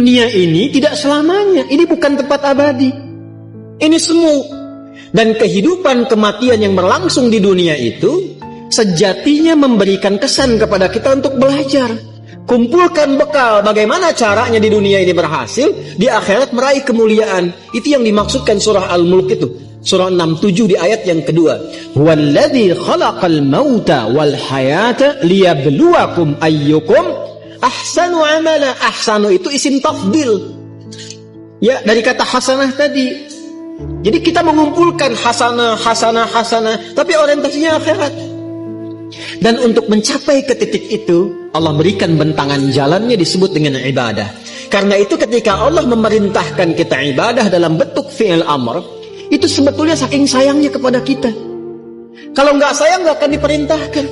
dunia ini tidak selamanya. Ini bukan tempat abadi. Ini semu. Dan kehidupan kematian yang berlangsung di dunia itu sejatinya memberikan kesan kepada kita untuk belajar. Kumpulkan bekal bagaimana caranya di dunia ini berhasil, di akhirat meraih kemuliaan. Itu yang dimaksudkan surah Al-Mulk itu. Surah 67 di ayat yang kedua. Walladzi khalaqal mauta wal hayata liyabluwakum ayyukum ahsanu amala. Ahsanu itu isim tafdil. Ya, dari kata hasanah tadi. Jadi kita mengumpulkan hasanah, tapi orientasinya akhirat. Dan untuk mencapai ke titik itu, Allah berikan bentangan jalannya disebut dengan ibadah. Karena itu ketika Allah memerintahkan kita ibadah dalam bentuk fi'il amr, itu sebetulnya saking sayangnya kepada kita. Kalau nggak sayang nggak akan diperintahkan.